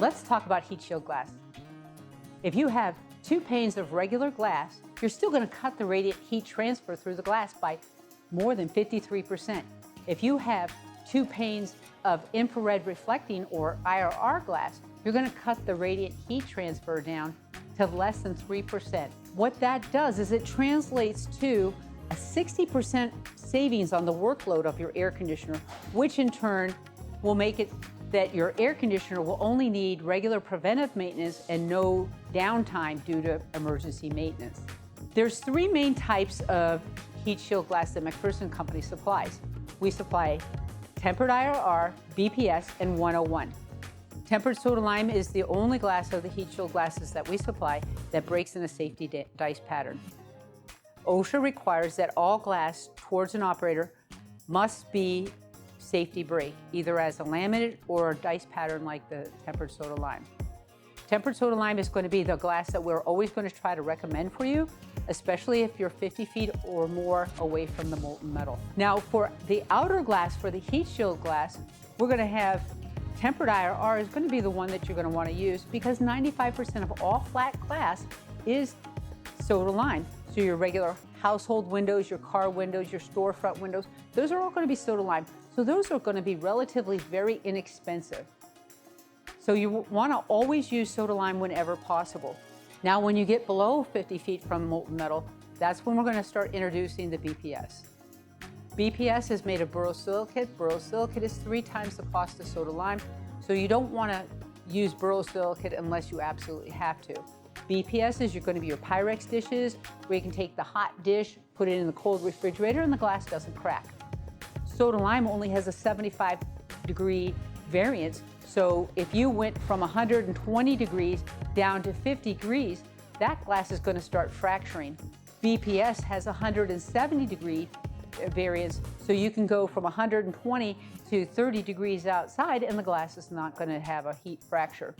Let's talk about heat shield glass. If you have 2 panes of regular glass, you're still going to cut the radiant heat transfer through the glass by more than 53%. If you have 2 panes of infrared reflecting or IRR glass, you're going to cut the radiant heat transfer down to less than 3%. What that does is it translates to a 60% savings on the workload of your air conditioner, which in turn will make it that your air conditioner will only need regular preventive maintenance and no downtime due to emergency maintenance. There's 3 main types of heat shield glass that McPherson Company supplies. We supply tempered IRR, BPS, and 101. Tempered soda lime is the only glass of the heat shield glasses that we supply that breaks in a safety dice pattern. OSHA requires that all glass towards an operator must be safety break, either as a laminate or a dice pattern like the tempered soda lime. Tempered soda lime is going to be the glass that we're always going to try to recommend for you, especially if you're 50 feet or more away from the molten metal. Now for the outer glass, for the heat shield glass, we're going to have tempered IRR is going to be the one that you're going to want to use because 95% of all flat glass is soda lime. So your regular household windows, your car windows, your storefront windows, those are all going to be soda lime. So those are going to be relatively very inexpensive. So you want to always use soda lime whenever possible. Now when you get below 50 feet from molten metal, that's when we're going to start introducing the BPS. BPS is made of borosilicate. Borosilicate is 3 times the cost of soda lime, so you don't want to use borosilicate unless you absolutely have to. BPS is going to be your Pyrex dishes, where you can take the hot dish, put it in the cold refrigerator, and the glass doesn't crack. Soda lime only has a 75-degree variance, so if you went from 120 degrees down to 50 degrees, that glass is going to start fracturing. BPS has a 170-degree variance, so you can go from 120 to 30 degrees outside and the glass is not going to have a heat fracture.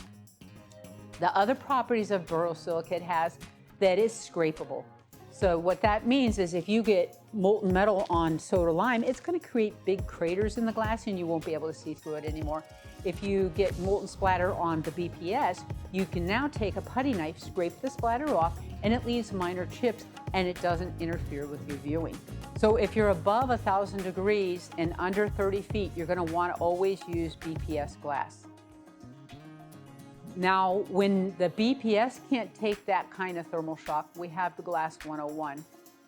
The other properties of borosilicate has that is scrapable. So what that means is if you get molten metal on soda lime, it's going to create big craters in the glass and you won't be able to see through it anymore. If you get molten splatter on the BPS, you can now take a putty knife, scrape the splatter off, and it leaves minor chips and it doesn't interfere with your viewing. So if you're above 1,000 degrees and under 30 feet, you're going to want to always use BPS glass. Now, when the BPS can't take that kind of thermal shock, we have the Glass 101.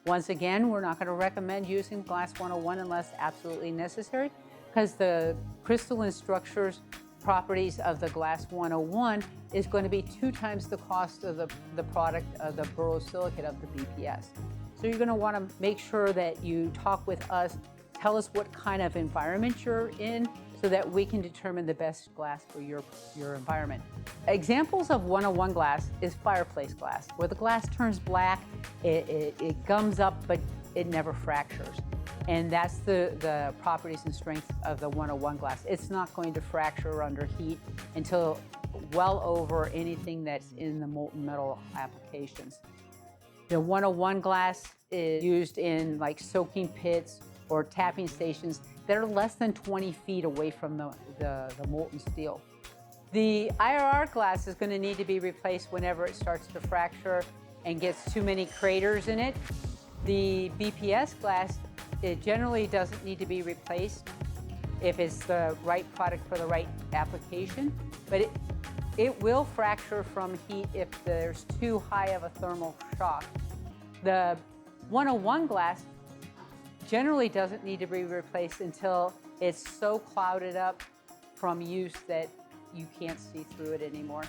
Once again, we're not going to recommend using Glass 101 unless absolutely necessary, because the crystalline structures properties of the Glass 101 is going to be 2 times the cost of the product of the borosilicate of the BPS. So you're going to want to make sure that you talk with us, tell us what kind of environment you're in, so that we can determine the best glass for your environment. Examples of 101 glass is fireplace glass, where the glass turns black, it gums up, but it never fractures. And that's the properties and strengths of the 101 glass. It's not going to fracture under heat until well over anything that's in the molten metal applications. The 101 glass is used in like soaking pits or tapping stations that are less than 20 feet away from the molten steel. The IRR glass is going to need to be replaced whenever it starts to fracture and gets too many craters in it. The BPS glass, it generally doesn't need to be replaced if it's the right product for the right application, but it will fracture from heat if there's too high of a thermal shock. The 101 glass generally doesn't need to be replaced until it's so clouded up from use that you can't see through it anymore.